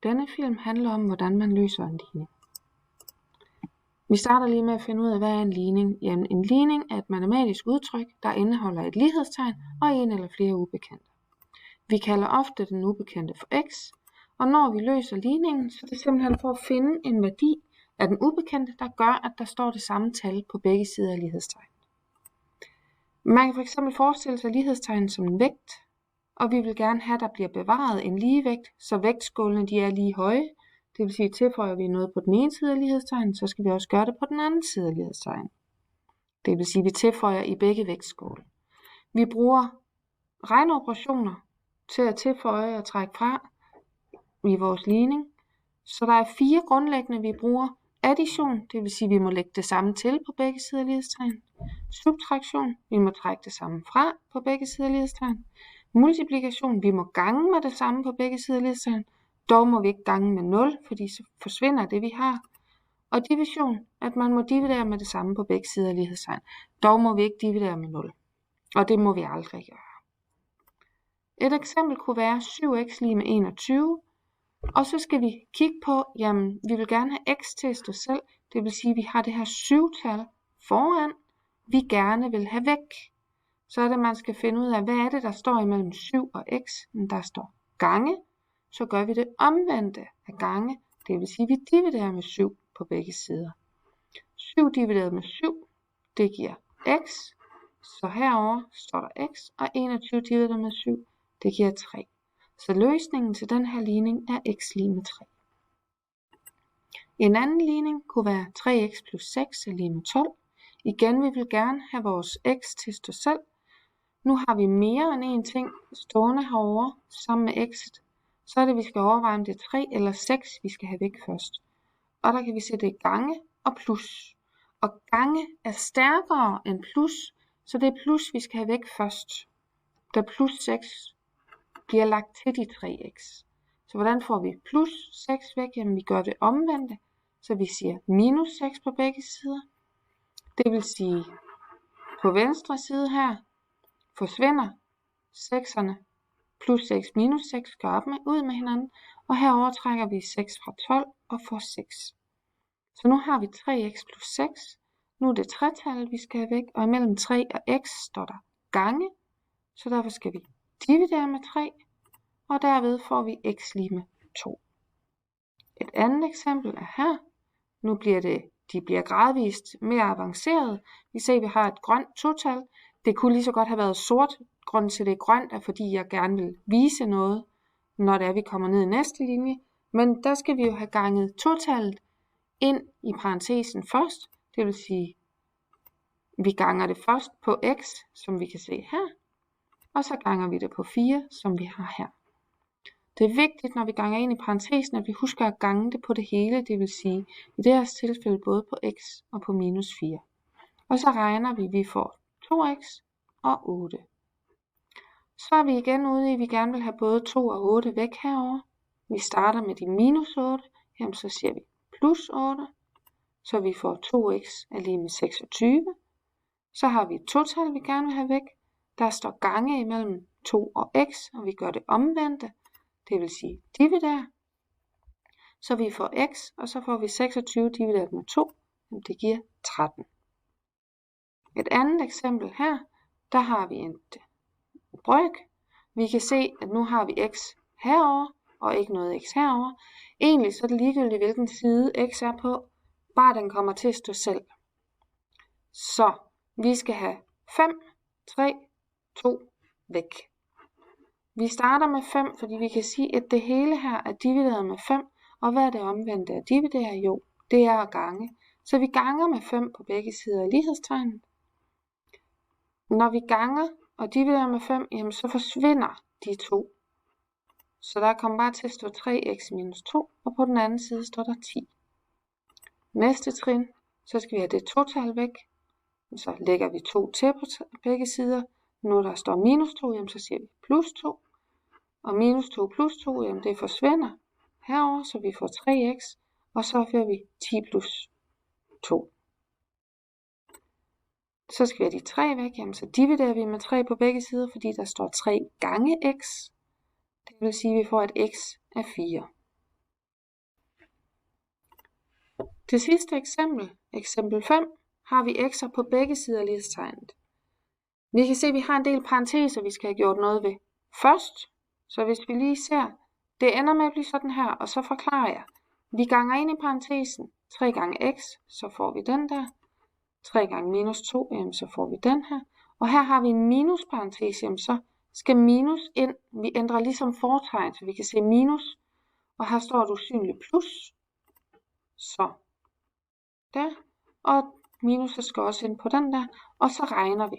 Denne film handler om, hvordan man løser en ligning. Vi starter lige med at finde ud af, hvad er en ligning. Jamen, en ligning er et matematisk udtryk, der indeholder et lighedstegn og en eller flere ubekendte. Vi kalder ofte den ubekendte for x, og når vi løser ligningen, så er det simpelthen for at finde en værdi af den ubekendte, der gør, at der står det samme tal på begge sider af lighedstegnet. Man kan fx forestille sig lighedstegnet som en vægt, og vi vil gerne have, at der bliver bevaret en ligevægt, så vægtskålene de er lige høje. Det vil sige, at tilføjer vi noget på den ene side af lighedstegnet, så skal vi også gøre det på den anden side af lighedstegnet. Det vil sige, at vi tilføjer i begge vægtskåle. Vi bruger regneoperationer til at tilføje og trække fra i vores ligning. Så der er 4 grundlæggende, vi bruger. Addition, det vil sige, at vi må lægge det samme til på begge sider af lighedstegnet. Subtraktion, vi må trække det samme fra på begge sider af lighedstegnet. Multiplikation, vi må gange med det samme på begge sider af lighedstegnet. Dog må vi ikke gange med 0, fordi så forsvinder det, vi har. Og division, at man må dividere med det samme på begge sider af lighedstegnet. Dog må vi ikke dividere med 0. Og det må vi aldrig gøre. Et eksempel kunne være 7x lige med 21. Og så skal vi kigge på, jamen vi vil gerne have x til at stå selv. Det vil sige, at vi har det her 7-tal foran, vi gerne vil have væk. Så er det, man skal finde ud af, hvad er det, der står imellem 7 og x. Der står gange. Så gør vi det omvendte af gange. Det vil sige, at vi dividerer med 7 på begge sider. 7 divideret med 7, det giver x. Så herover står der x, og 21 divideret med 7, det giver 3. Så løsningen til den her ligning er x lige med 3. En anden ligning kunne være 3x plus 6 er lige med 12. Igen, vi vil gerne have vores x til at stå selv. Nu har vi mere end en ting stående herovre sammen med x'et. Så er det, vi skal overveje, om det er 3 eller 6, vi skal have væk først. Og der kan vi se, det er gange og plus. Og gange er stærkere end plus, så det er plus, vi skal have væk først. Da plus 6 bliver lagt til de 3x. Så hvordan får vi plus 6 væk? Jamen vi gør det omvendte, så vi siger minus 6 på begge sider. Det vil sige, på venstre side her forsvinder 6'erne. Plus 6 minus 6 går op ud med hinanden, og herover trækker vi 6 fra 12 og får 6. Så nu har vi 3x plus 6. Nu er det 3-tallet, vi skal have væk, og imellem 3 og x står der gange, så derfor skal vi dividere med 3, og derved får vi x lige med 2. Et andet eksempel er her. Nu bliver de bliver gradvist mere avanceret. Vi ser, at vi har et grønt 2-tal. Det kunne lige så godt have været sort. Grunden til det er grønt er, fordi jeg gerne vil vise noget, når det er, vi kommer ned i næste linje. Men der skal vi jo have ganget 2-tallet ind i parentesen først. Det vil sige, vi ganger det først på x, som vi kan se her. Og så ganger vi det på 4, som vi har her. Det er vigtigt, når vi ganger ind i parentesen, at vi husker at gange det på det hele. Det vil sige, i det her tilfælde både på x og på minus 4. Og så regner vi får 2x og 8. Så er vi igen ude i, at vi gerne vil have både 2 og 8 væk herover. Vi starter med de minus 8. Jamen så siger vi plus 8. Så vi får 2x er lige med 26. Så har vi et 2-tal, vi gerne vil have væk. Der står gange imellem 2 og x, og vi gør det omvendte. Det vil sige dividere. Så vi får x, og så får vi 26 divideret med 2. Jamen det giver 13. Et andet eksempel her, der har vi en bryg. Vi kan se, at nu har vi x herover og ikke noget x herover. Egentlig så er det ligegyldigt, hvilken side x er på, bare den kommer til at stå selv. Så vi skal have 5, 3, 2 væk. Vi starter med 5, fordi vi kan sige, at det hele her er divideret med 5. Og hvad er det omvendte at dividere? Jo, det er at gange. Så vi ganger med 5 på begge sider af lighedstegnet. Når vi ganger og dividerer med 5, jamen så forsvinder de 2. Så der kommer bare til at stå 3x minus 2, og på den anden side står der 10. Næste trin, så skal vi have det 2-tal væk. Så lægger vi 2 til på begge sider. Nu der står minus 2, jamen så siger vi plus 2. Og minus 2 plus 2, jamen det forsvinder herover, så vi får 3x. Og så får vi 10 plus 2. Så skal vi have de 3 væk, jamen så dividerer vi med 3 på begge sider, fordi der står 3 gange x. Det vil sige, at vi får, at x er 4. Det sidste eksempel, eksempel 5, har vi x'er på begge sider af lighedstegnet. Vi kan se, at vi har en del parenteser, vi skal have gjort noget ved først. Så hvis vi lige ser, det ender med at blive sådan her, og så forklarer jeg. Vi ganger ind i parentesen 3 gange x, så får vi den der. 3 gange minus 2, jamen så får vi den her. Og her har vi en minusparentes, jamen så skal minus ind. Vi ændrer ligesom fortegn, så vi kan se minus. Og her står et usynligt plus. Så der. Og minus skal også ind på den der. Og så regner vi.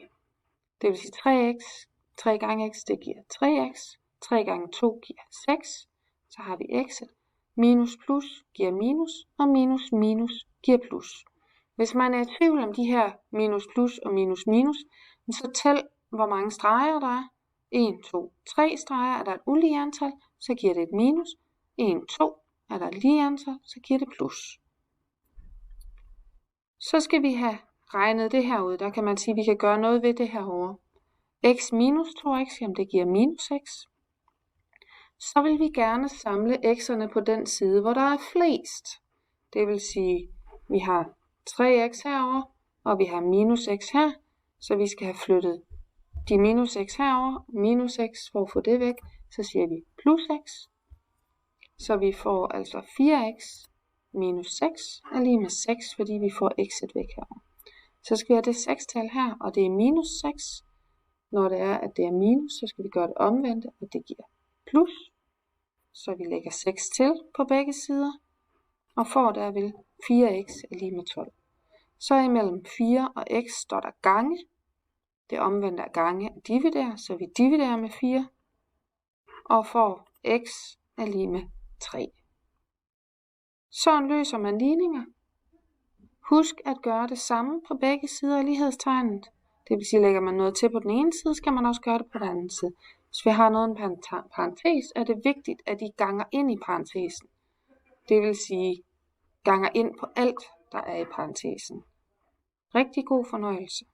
Det vil sige 3x. 3 gange x, det giver 3x. 3 gange 2 giver 6. Så har vi x'et. Minus plus giver minus. Og minus minus giver plus. Hvis man er i tvivl om de her minus plus og minus minus, så tæl hvor mange streger der er. 1, 2, 3 streger, er der et ulige antal, så giver det et minus. 1, 2, er der et lige antal, så giver det plus. Så skal vi have regnet det her ud. Der kan man sige, at vi kan gøre noget ved det her herovre. X minus 2x, jamen det giver minus x. Så vil vi gerne samle x'erne på den side, hvor der er flest. Det vil sige, vi har 3x herover, og vi har minus x her. Så vi skal have flyttet de minus x herover, minus x, for at få det væk. Så siger vi plus x. Så vi får altså 4x minus 6 er lige med 6, fordi vi får x'et væk herover. Så skal vi have det 6-tal her, og det er minus 6. Når det er, at det er minus, så skal vi gøre det omvendte, og det giver plus. Så vi lægger 6 til på begge sider, og får derved 4x er lige med 12. Så imellem 4 og x står der gange. Det omvendte er gange og dividerer, så vi dividerer med 4, og får x er lige med 3. Sådan løser man ligninger. Husk at gøre det samme på begge sider af lighedstegnet. Det vil sige, lægger man noget til på den ene side, skal man også gøre det på den anden side. Hvis vi har noget i en parentes, er det vigtigt, at I ganger ind i parentesen. Det vil sige, ganger ind på alt, der er i parentesen. Rigtig god fornøjelse.